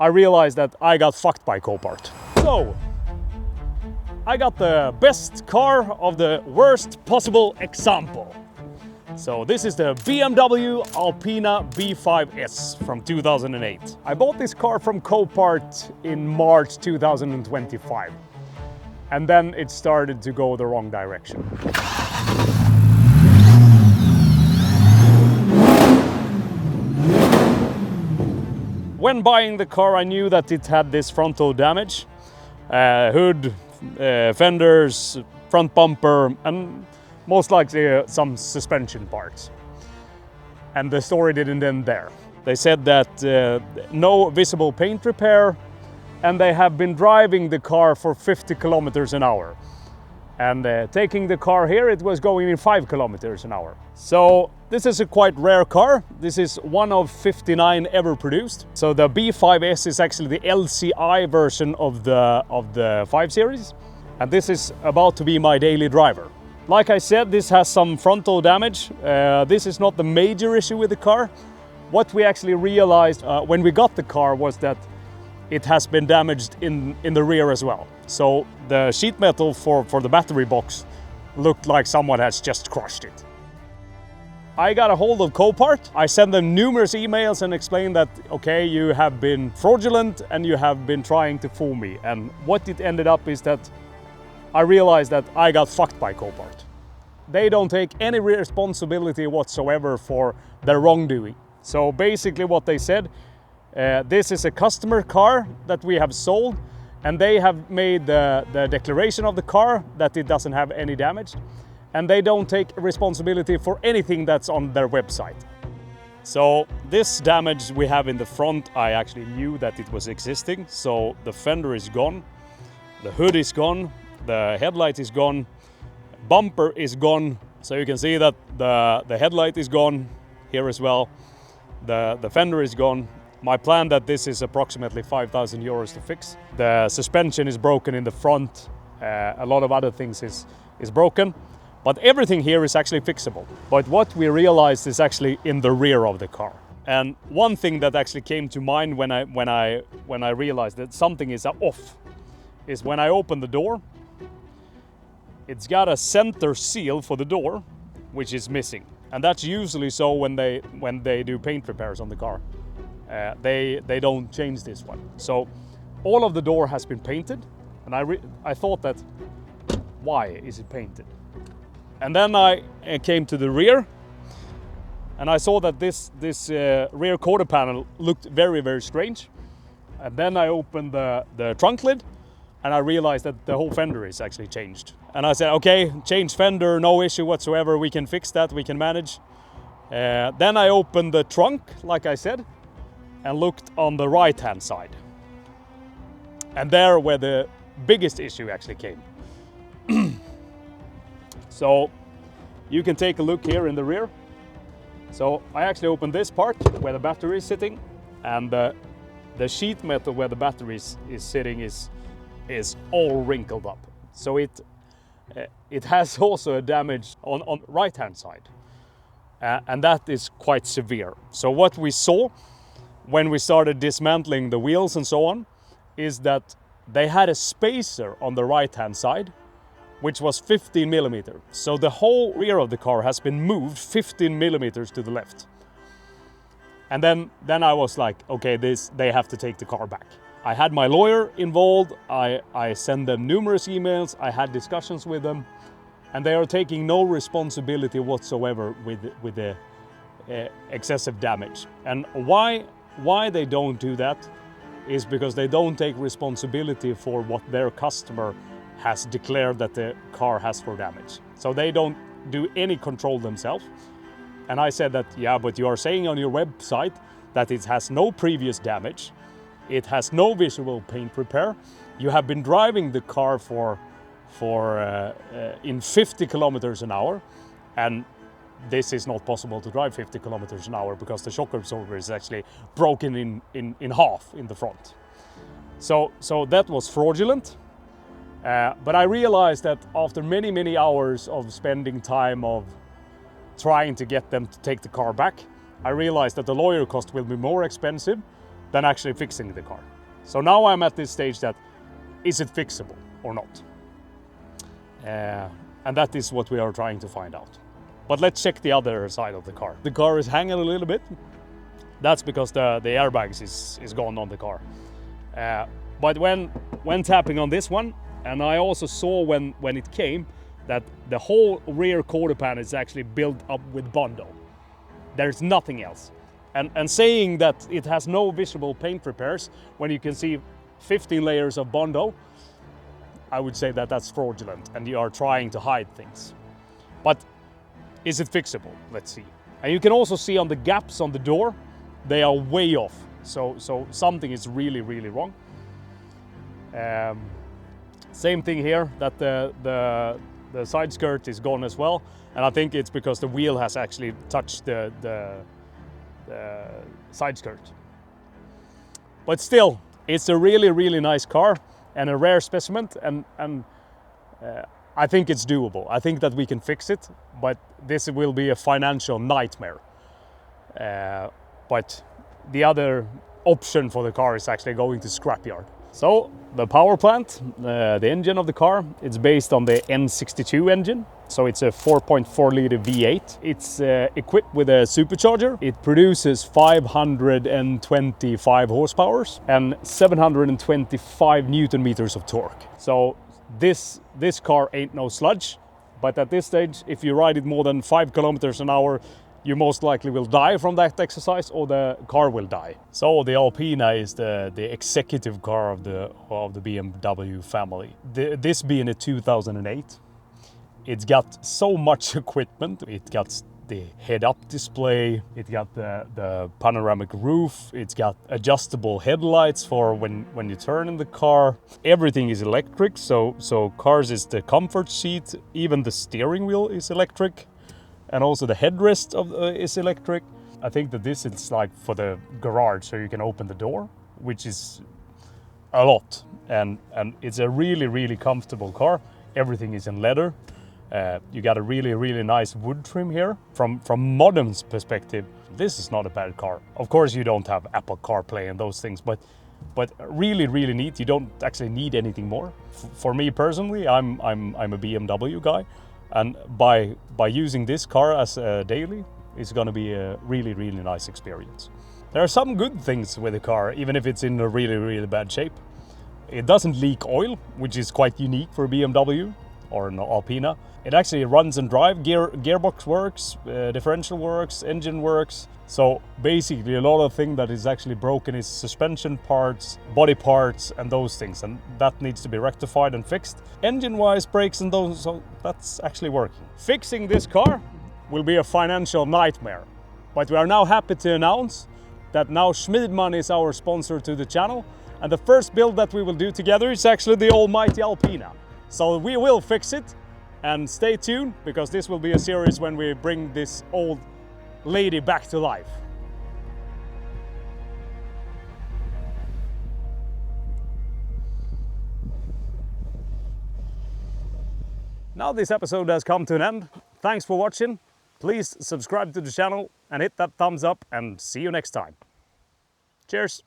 I realized that I got fucked by Copart. So, I got the best car of the worst possible example. So this is the BMW Alpina B5 S from 2008. I bought this car from Copart in March 2025. And then it started to go the wrong direction. When buying the car, I knew that it had this frontal damage. Hood, fenders, front bumper, and most likely some suspension parts. And the story didn't end there. They said that no visible paint repair, and they have been driving the car for 50 kilometers an hour. And taking the car here, it was going in 5 kilometers an hour. So this is a quite rare car. This is one of 59 ever produced. So the B5S is actually the LCI version of the 5 Series. And this is about to be my daily driver. Like I said, this has some frontal damage. This is not the major issue with the car. What we actually realized when we got the car was that it has been damaged in the rear as well. So the sheet metal for the battery box looked like someone has just crushed it. I got a hold of Copart. I sent them numerous emails and explained that, okay, you have been fraudulent and you have been trying to fool me. And what it ended up is that I realized that I got fucked by Copart. They don't take any responsibility whatsoever for their wrongdoing. So basically what they said, this is a customer car that we have sold, and they have made the declaration of the car that it doesn't have any damage, and they don't take responsibility for anything that's on their website. So this damage we have in the front, I actually knew that it was existing. So the fender is gone, the hood is gone, the headlight is gone, bumper is gone. So you can see that the headlight is gone here as well. The fender is gone. My plan that this is approximately 5,000 euros to fix. The suspension is broken in the front. A lot of other things is broken, but everything here is actually fixable. But what we realized is actually in the rear of the car. And one thing that actually came to mind when I realized that something is off is when I open the door. It's got a center seal for the door, which is missing, and that's usually so when they do paint repairs on the car. They don't change this one. So all of the door has been painted, and I thought that, why is it painted? And then I came to the rear, and I saw that this rear quarter panel looked very, very strange. And then I opened the trunk lid, and I realized that the whole fender is actually changed. And I said, okay, change fender, no issue whatsoever, we can fix that, we can manage. Then I opened the trunk, like I said, and looked on the right hand side. And there where the biggest issue actually came. So you can take a look here in the rear. So I actually opened this part where the battery is sitting, and the sheet metal where the battery is sitting is all wrinkled up. So it has also a damage on right hand side, and that is quite severe. So what we saw when we started dismantling the wheels and so on is that they had a spacer on the right hand side which was 15 millimeters. So the whole rear of the car has been moved 15 millimeters to the left. And then I was like, okay, they have to take the car back. I had my lawyer involved. I sent them numerous emails. I had discussions with them, and they are taking no responsibility whatsoever with the excessive damage. And why they don't do that is because they don't take responsibility for what their customer has declared that the car has for damage. So they don't do any control themselves. And I said that, yeah, but you are saying on your website that it has no previous damage, it has no visual paint repair, you have been driving the car in 50 kilometers an hour, and this is not possible to drive 50 kilometers an hour because the shock absorber is actually broken in half in the front. So that was fraudulent. But I realized that after many hours of spending time of trying to get them to take the car back, I realized that the lawyer cost will be more expensive than actually fixing the car. So now I'm at this stage that, is it fixable or not? And that is what we are trying to find out. But let's check the other side of the car. The car is hanging a little bit. That's because the airbags is gone on the car. But when tapping on this one, and I also saw when it came, that the whole rear quarter panel is actually built up with Bondo. There's nothing else. And saying that it has no visible paint repairs when you can see 15 layers of Bondo, I would say that that's fraudulent and you are trying to hide things. But is it fixable? Let's see. And you can also see on the gaps on the door, they are way off. So something is really, really wrong. Same thing here, that the side skirt is gone as well. And I think it's because the wheel has actually touched the side skirt. But still, it's a really, really nice car and a rare specimen, and I think it's doable. I think that we can fix it, but this will be a financial nightmare. But the other option for the car is actually going to scrapyard. So the power plant, the engine of the car, it's based on the N62 engine. So it's a 4.4 liter V8. It's equipped with a supercharger. It produces 525 horsepower and 725 Newton meters of torque. So this car ain't no sludge, but at this stage, if you ride it more than 5 kilometers an hour, you most likely will die from that exercise, or the car will die. So the Alpina is the executive car of the BMW family. This being a 2008, it's got so much equipment. It got the head-up display, it got the panoramic roof, it's got adjustable headlights for when you turn in the car. Everything is electric, so cars is the comfort seat, even the steering wheel is electric. And also the headrest is electric. I think that this is like for the garage, so you can open the door, which is a lot. And it's a really, really comfortable car. Everything is in leather. You got a really, really nice wood trim here. From modern's perspective, this is not a bad car. Of course, you don't have Apple CarPlay and those things, but really, really neat. You don't actually need anything more. For me personally, I'm a BMW guy. And by using this car as a daily, it's going to be a really, really nice experience. There are some good things with the car, even if it's in a really, really bad shape. It doesn't leak oil, which is quite unique for a BMW or an Alpina. It actually runs and drives. Gearbox works, differential works, engine works. So basically a lot of things that is actually broken is suspension parts, body parts and those things, and that needs to be rectified and fixed. Engine-wise, brakes and those, so that's actually working. Fixing this car will be a financial nightmare, but we are now happy to announce that now Schmidman is our sponsor to the channel, and the first build that we will do together is actually the almighty Alpina. So we will fix it, and stay tuned, because this will be a series when we bring this old lady back to life. Now this episode has come to an end. Thanks for watching. Please subscribe to the channel and hit that thumbs up, and see you next time. Cheers.